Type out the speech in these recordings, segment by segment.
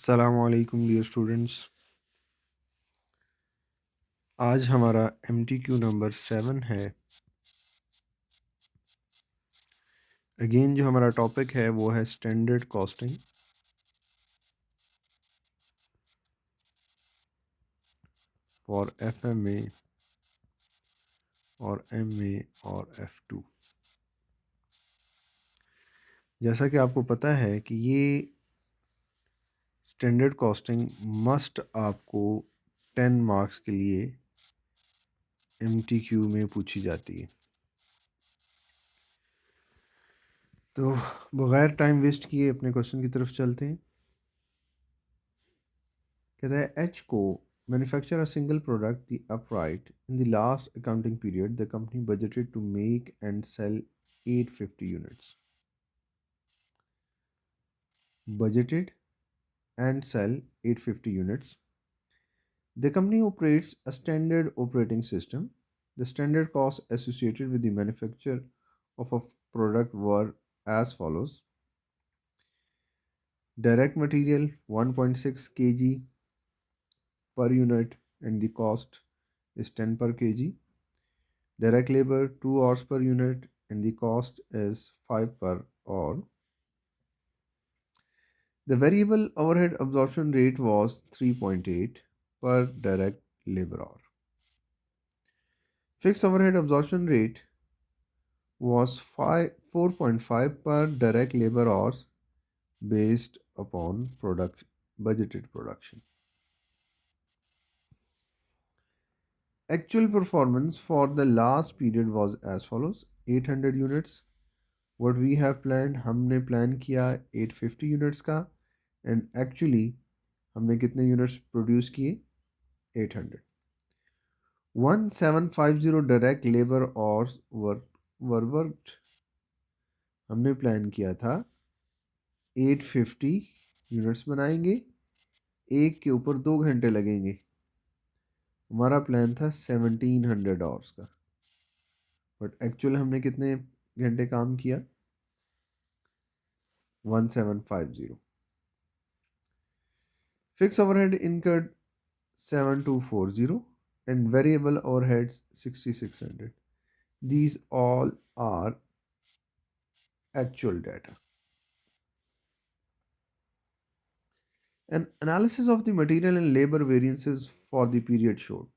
अस्सलामुअलैकुम dear students. आज हमारा MTQ नंबर 7 है। अगेन जो हमारा टॉपिक है वो है स्टैंडर्ड कॉस्टिंग फॉर FMA और MA और F2। जैसा कि आपको पता है कि ये स्टैंडर्ड कॉस्टिंग मस्ट आपको 10 मार्क्स के लिए MTQ में पूछी जाती है। तो बग़ैर टाइम वेस्ट किए अपने क्वेश्चन की तरफ चलते हैं। कहता है H को manufacture a single product, the upright. In the last accounting period, the company budgeted to make and sell 850 units. Budgeted and sell 850 units. The company operates a standard operating system. The standard costs associated with the manufacture of a product were as follows. Direct material 1.6 kg per unit and the cost is 10 per kg. Direct labor 2 hours per unit and the cost is 5 per hour. The variable overhead absorption rate was 3.8 per direct labor hour. Fixed overhead absorption rate was 4.5 per direct labor hours based upon budgeted production. Actual performance for the last period was as follows: 800 units. What we have planned, हमने plan किया 850 units का and actually हमने कितने units produce किए 800। 1750 direct labour hours वर worked. हमने plan किया था 850 units बनाएंगे, एक के ऊपर 2 घंटे लगेंगे। हमारा प्लान था 1700 आवर्स का, बट एक्चुअल हमने कितने घंटे काम किया 1750। Fixed overhead incurred 7240 and variable overheads 6600. These all are actual data. An analysis of the material and labor variances for the period showed.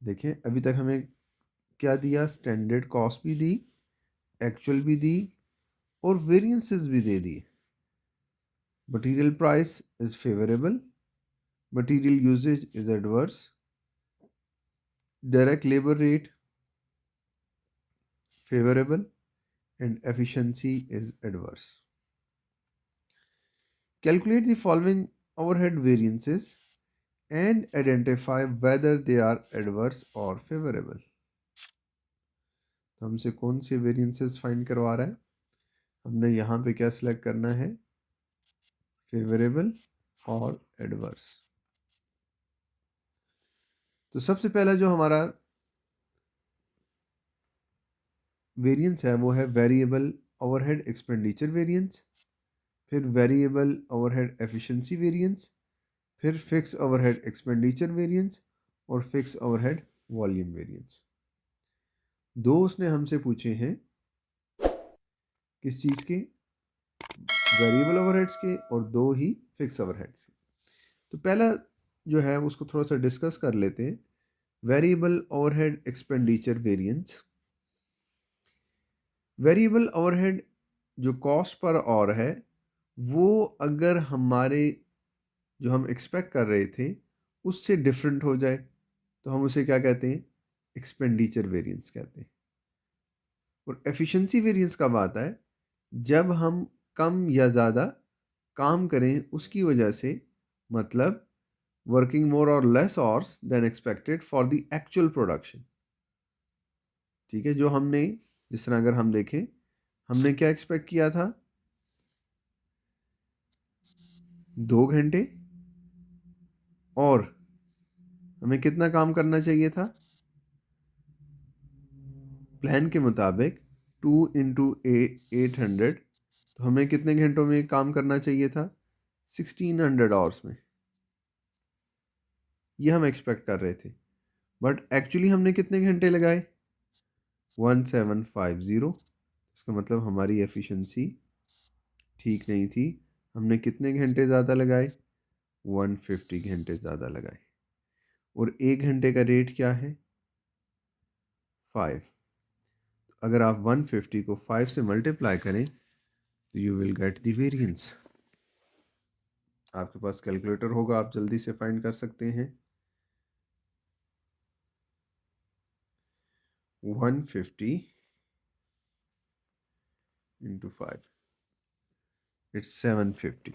देखें अभी तक हमें क्या दिया, स्टैंडर्ड कॉस्ट भी दी, एक्चुअल भी दी और वेरिएंसेस भी दे दिए। Material price is favourable, material usage is adverse, direct labour rate favorable and efficiency is adverse. Calculate the following overhead variances and identify whether they are adverse or favorable. तो हमसे कौन से variances find करवा रहा है, हमने यहाँ पे क्या सिलेक्ट करना है, फेवरेबल और एडवर्स। तो सबसे पहला जो हमारा वेरिएंस है वो है वेरिएबल ओवरहेड एक्सपेंडिचर वेरिएंस, फिर वेरिएबल ओवरहेड एफिशिएंसी वेरिएंस, फिर फिक्स ओवरहेड एक्सपेंडिचर वेरिएंस और फिक्स ओवरहेड वॉल्यूम वेरिएंस। दो उसने हमसे पूछे हैं किस चीज़ के, वेरिएबल ओवरहेड्स के, और दो ही फिक्स ओवरहेड्स के। तो पहला जो है उसको थोड़ा सा डिस्कस कर लेते हैं, variable overhead expenditure variance. Variable overhead जो कॉस्ट पर आवर है वो अगर हमारे जो हम एक्सपेक्ट कर रहे थे उससे डिफरेंट हो जाए तो हम उसे क्या कहते हैं, एक्सपेंडिचर वेरिएंस कहते हैं। और एफिशिएंसी वेरिएंस कब आता है, जब हम कम या ज़्यादा काम करें उसकी वजह से, मतलब वर्किंग मोर और less hours then expected for the actual production. ठीक है, जो हमने, जिस तरह अगर हम देखें, हमने क्या एक्सपेक्ट किया था, 2 घंटे, और हमें कितना काम करना चाहिए था, प्लान के मुताबिक 2 × 800, तो हमें कितने घंटों में काम करना चाहिए था, 1600 आवर्स में, ये हम एक्सपेक्ट कर रहे थे, बट एक्चुअली हमने कितने घंटे लगाए? 1750। इसका मतलब हमारी एफिशिएंसी ठीक नहीं थी, हमने कितने घंटे ज़्यादा लगाए? 150 घंटे ज़्यादा लगाए। और 1 घंटे का रेट क्या है? 5। अगर आप 150 को 5 से मल्टीप्लाई करें तो you will get the variance. आपके पास कैलकुलेटर होगा, आप जल्दी से फाइंड कर सकते हैं। 150 into 5, it's 750।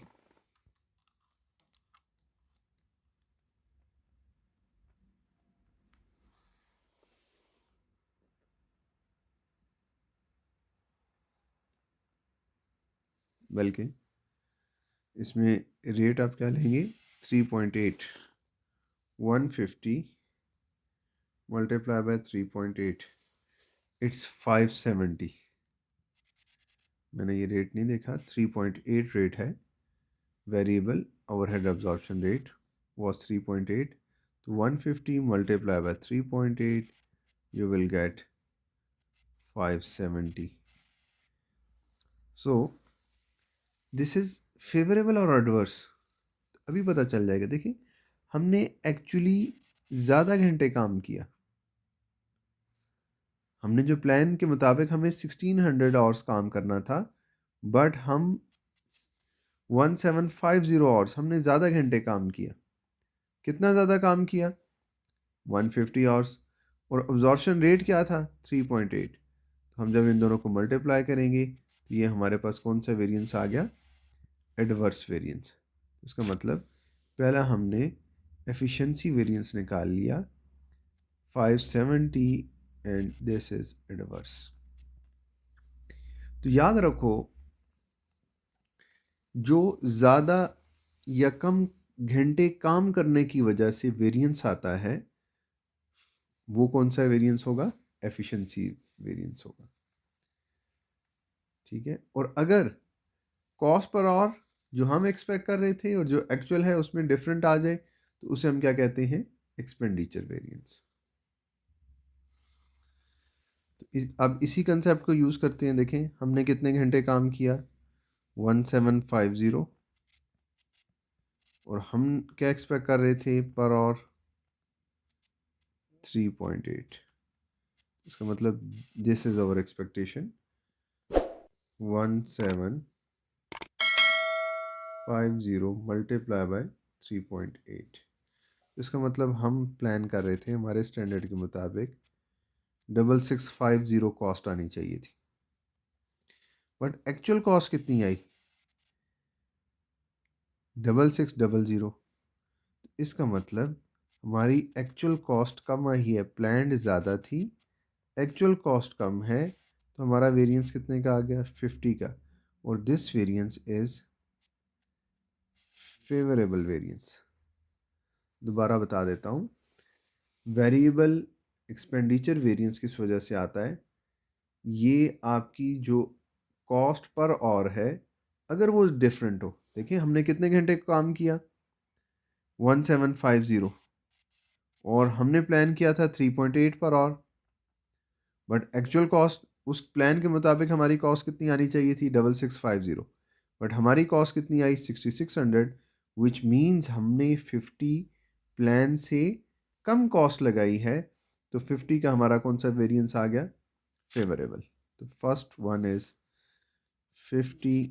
बल्कि इसमें रेट आप क्या लेंगे? 3.8। 150 मल्टीप्लाई बाय 3.8, इट्स 570। मैंने ये रेट नहीं देखा, 3.8 रेट है। Variable overhead absorption rate was 3.8, तो 150 multiply by 3.8 you will get 570। so this is favorable और adverse अभी पता चल जाएगा। देखिए, हमने एक्चुअली ज़्यादा घंटे काम किया, हमने जो प्लान के मुताबिक हमें 1600 आवर्स काम करना था, बट हम 1750 आवर्स, हमने ज़्यादा घंटे काम किया। कितना ज़्यादा काम किया? 150 आवर्स। और अब्जॉर्प्शन रेट क्या था? 3.8। तो हम जब इन दोनों को मल्टीप्लाई करेंगे तो ये हमारे पास कौन सा वेरिएंस आ गया? Adverse variance. इसका मतलब पहला हमने एफिशिएंसी वेरिएंस निकाल लिया 570 एंड दिस इज एडवर्स। तो याद रखो, जो ज़्यादा या कम घंटे काम करने की वजह से वेरिएंस आता है, वो कौन सा वेरिएंस होगा? एफिशिएंसी वेरिएंस होगा। ठीक है। और अगर कॉस्ट पर आवर जो हम एक्सपेक्ट कर रहे थे और जो एक्चुअल है उसमें डिफरेंट आ जाए तो उसे हम क्या कहते हैं? Expenditure variance. तो अब इसी कंसेप्ट को यूज़ करते हैं। देखें, हमने कितने घंटे काम किया? 1750। और हम क्या एक्सपेक्ट कर रहे थे पर आवर? 3.8। इसका मतलब this is our expectation 1750 multiply by 3.8। इसका मतलब हम प्लान कर रहे थे हमारे स्टैंडर्ड के मुताबिक 6650 कॉस्ट आनी चाहिए थी, बट एक्चुअल कॉस्ट कितनी आई? 6600। इसका मतलब हमारी एक्चुअल कॉस्ट कम आई है, प्लान्ड ज़्यादा थी, एक्चुअल कॉस्ट कम है, तो हमारा वेरिएंस कितने का आ गया? 50 का। और this variance is favourable variance. दोबारा बता देता हूँ, वेरिएबल एक्सपेंडिचर वेरिएंस किस वजह से आता है? ये आपकी जो कॉस्ट पर और है, अगर वो डिफरेंट हो। देखिए, हमने कितने घंटे काम किया? 1750। और हमने प्लान किया था 3.8 per hour, but actual cost उस प्लान के मुताबिक हमारी कॉस्ट कितनी आनी चाहिए थी? 6650। बट हमारी कॉस्ट कितनी आई? 6600, विच मीन्स हमने 50 प्लान से कम कॉस्ट लगाई है। तो 50 का हमारा कौन सा वेरिएंस आ गया? फेवरेबल। तो first one is 50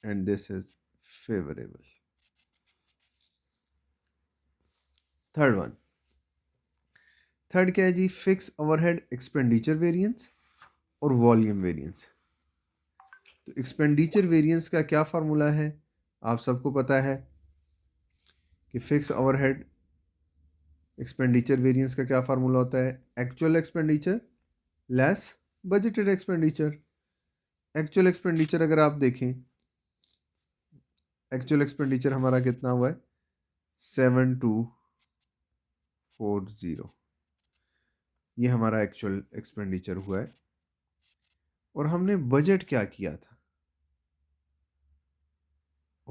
and this is favourable. Third क्या है जी? फिक्स ओवरहेड एक्सपेंडिचर वेरिएंस और वॉल्यूम वेरिएंस। तो एक्सपेंडिचर वेरिएंस का क्या फार्मूला है? आप सबको पता है कि फिक्स ओवरहेड एक्सपेंडिचर वेरिएंस का क्या फार्मूला होता है? Actual expenditure less budgeted expenditure. Actual expenditure अगर आप देखें, एक्चुअल एक्सपेंडिचर हमारा कितना हुआ है? 7240। ये हमारा एक्चुअल एक्सपेंडिचर हुआ है। और हमने बजट क्या किया था?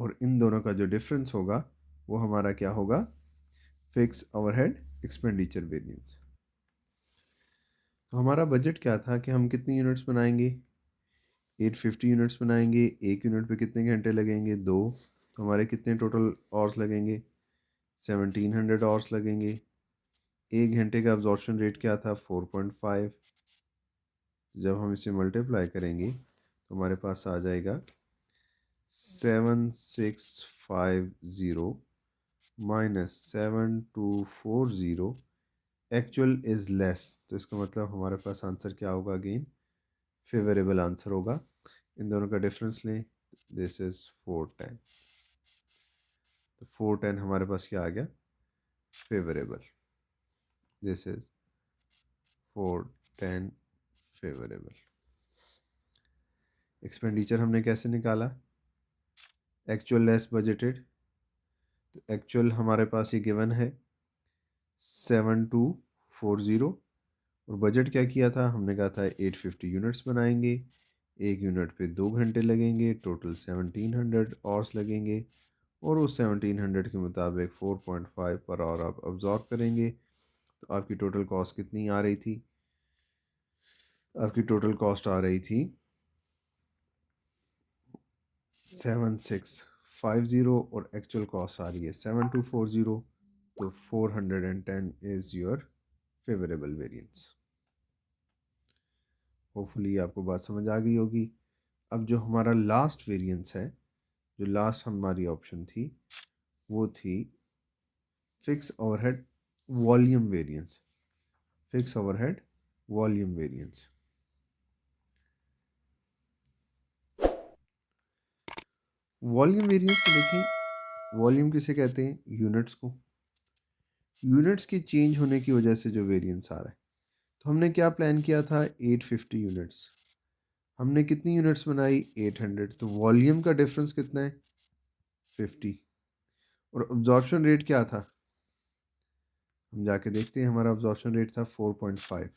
और इन दोनों का जो डिफरेंस होगा वो हमारा क्या होगा, फिक्स ओवरहेड एक्सपेंडिचर वेरिएंस। तो हमारा बजट क्या था कि हम कितनी यूनिट्स बनाएंगे, 850 यूनिट्स बनाएंगे। एक यूनिट पे कितने घंटे लगेंगे, 2। तो हमारे कितने टोटल आवर्स लगेंगे, 1700 आवर्स लगेंगे। एक घंटे का अब्जॉर्प्शन रेट क्या था, 4.5। जब हम इसे मल्टीप्लाई करेंगे तो हमारे पास आ जाएगा 7650 माइनस 7240। एक्चुअल इज़ लेस, तो इसका मतलब हमारे पास आंसर क्या होगा, अगेन फेवरेबल आंसर होगा। इन दोनों का डिफरेंस लें, दिस इज़ 410। तो 410 हमारे पास क्या आ गया, favourable. This is 410 favourable. Expenditure हमने कैसे निकाला, एक्चुअल लेस बजटेड। तो एक्चुअल हमारे पास ये गिवन है 7240, और बजट क्या किया था, हमने कहा था 850 यूनिट्स बनाएंगे। एक यूनिट पे 2 घंटे लगेंगे, टोटल 1700 आवर्स लगेंगे। और उस 1700 के मुताबिक 4.5 पर आवर आप अब्जॉर्ब करेंगे। तो आपकी टोटल कॉस्ट कितनी आ रही थी, आपकी टोटल कॉस्ट आ रही थी 7650, और एक्चुअल कॉस्ट आ रही है 7240। तो 410 is your favourable variance. Hopefully आपको बात समझ आ गई होगी। अब जो हमारा लास्ट वेरिएंस है, जो लास्ट हमारी ऑप्शन थी, वो थी fix overhead volume variance. Fix overhead volume variance. Volume variance को देखें, वॉल्यूम किसे कहते हैं, यूनिट्स को। यूनिट्स के चेंज होने की वजह से जो वेरिएंस आ रहा है। तो हमने क्या प्लान किया था, 850 यूनिट्स। हमने कितनी यूनिट्स बनाई, 800। तो वॉल्यूम का डिफरेंस कितना है, 50। और अब्जॉर्प्शन रेट क्या था, हम जाके देखते हैं, हमारा अब्जॉर्प्शन रेट था 4.5।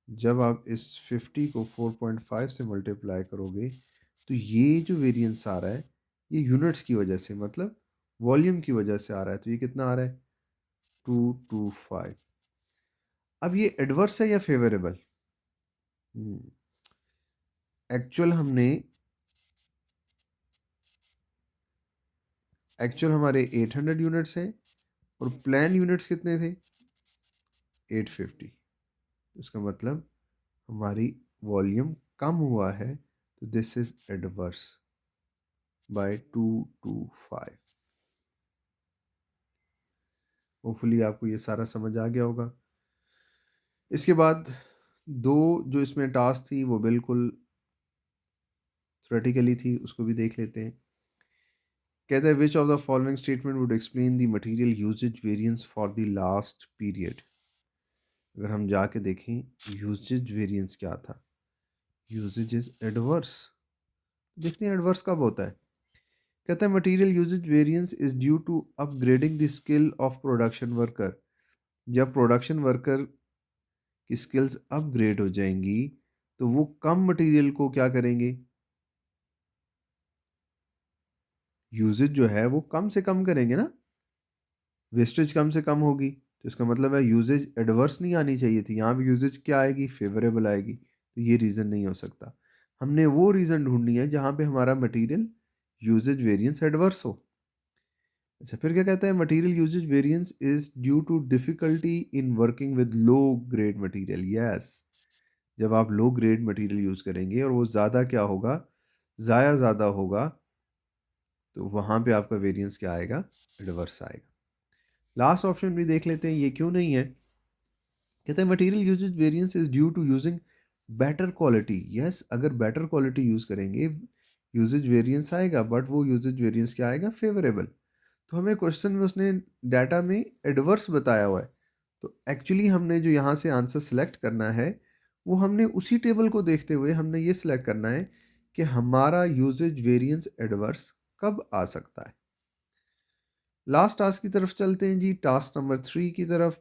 जब आप इस 50 को 4.5 से मल्टीप्लाई करोगे तो ये जो वेरिएंस आ रहा है ये यूनिट्स की वजह से, मतलब वॉल्यूम की वजह से आ रहा है। तो ये कितना आ रहा है, 225। अब ये एडवर्स है या फेवरेबल, एक्चुअल हमारे 800 यूनिट्स हैं और प्लान यूनिट्स कितने थे, 850। इसका मतलब हमारी वॉल्यूम कम हुआ है, तो this is adverse by 225। Hopefully आपको ये सारा समझ आ गया होगा। इसके बाद दो जो इसमें टास्क थी वो बिल्कुल थ्योरेटिकली थी, उसको भी देख लेते हैं। कहता है which of the following statement would explain the material usage variance for the last period. अगर हम जाके देखें यूजेज वेरिएंस क्या था, यूजेज इज एडवर्स। देखते हैं एडवर्स कब होता है। कहता है material usage variance is due to upgrading the skill of production worker. जब प्रोडक्शन वर्कर की स्किल्स अपग्रेड हो जाएंगी तो वो कम मटेरियल को क्या करेंगे, यूजेज जो है वो कम से कम करेंगे ना, वेस्टेज कम से कम होगी। तो इसका मतलब है यूजेज एडवर्स नहीं आनी चाहिए थी, यहाँ भी यूजेज क्या आएगी, फेवरेबल आएगी। तो ये रीज़न नहीं हो सकता। हमने वो रीज़न ढूंढनी है जहाँ पे हमारा मटेरियल यूजेज वेरिएंस एडवर्स हो। अच्छा, फिर क्या कहता है, material usage variance is due to difficulty in working with low grade material. Yes, जब आप लो ग्रेड मटेरियल यूज़ करेंगे और वो ज़्यादा क्या होगा, ज़ाया ज़्यादा होगा, तो वहाँ पे आपका वेरिएंस क्या आएगा, एडवर्स आएगा। लास्ट ऑप्शन भी देख लेते हैं, ये क्यों नहीं है। कहते हैं material usage variance is due to using better quality. Yes, अगर बेटर क्वालिटी यूज़ करेंगे यूजेज वेरिएंस आएगा, बट वो यूजेज वेरिएंस क्या आएगा, फेवरेबल। तो हमें क्वेश्चन में उसने डाटा में एडवर्स बताया हुआ है, तो एक्चुअली हमने जो यहाँ से आंसर सेलेक्ट करना है वो हमने उसी टेबल को देखते हुए हमने ये सिलेक्ट करना है कि हमारा यूजेज वेरिएंस एडवर्स कब आ सकता है। लास्ट टास्क की तरफ चलते हैं जी, टास्क नंबर 3 की तरफ।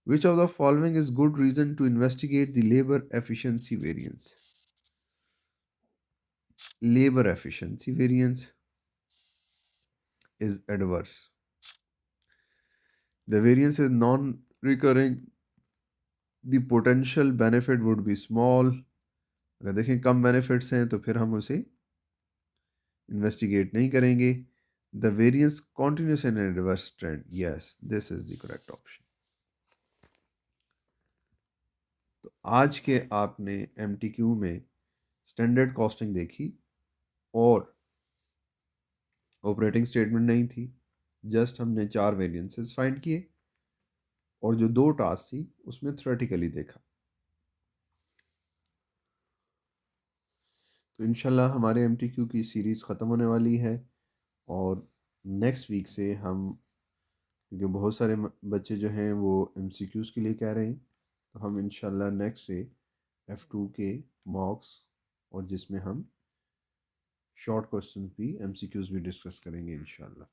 Which of the following is good reason to investigate the labour efficiency variance. Labour efficiency variance, is adverse. The variance is non-recurring. The potential benefit would be small. अगर देखें कम benefits हैं तो फिर हम उसे investigate नहीं करेंगे. The variance continuous in reverse trend. Yes, this is the correct option. तो आज के आपने एमटीक्यू में स्टैंडर्ड कॉस्टिंग देखी और ऑपरेटिंग स्टेटमेंट नहीं थी. जस्ट हमने 4 वेरिएंसेस फाइंड किए और जो 2 टास्क थी उसमें थ्योरेटिकली देखा. तो इंशाल्लाह हमारे एमटीक्यू की सीरीज़ ख़त्म होने वाली है और नेक्स्ट वीक से हम, क्योंकि बहुत सारे बच्चे जो हैं वो एमसीक्यूज़ के लिए कह रहे हैं, तो हम इंशाल्लाह नेक्स्ट से F2 के मॉक्स और जिसमें हम शॉर्ट क्वेश्चन भी एमसीक्यूज़ भी डिस्कस करेंगे इंशाल्लाह.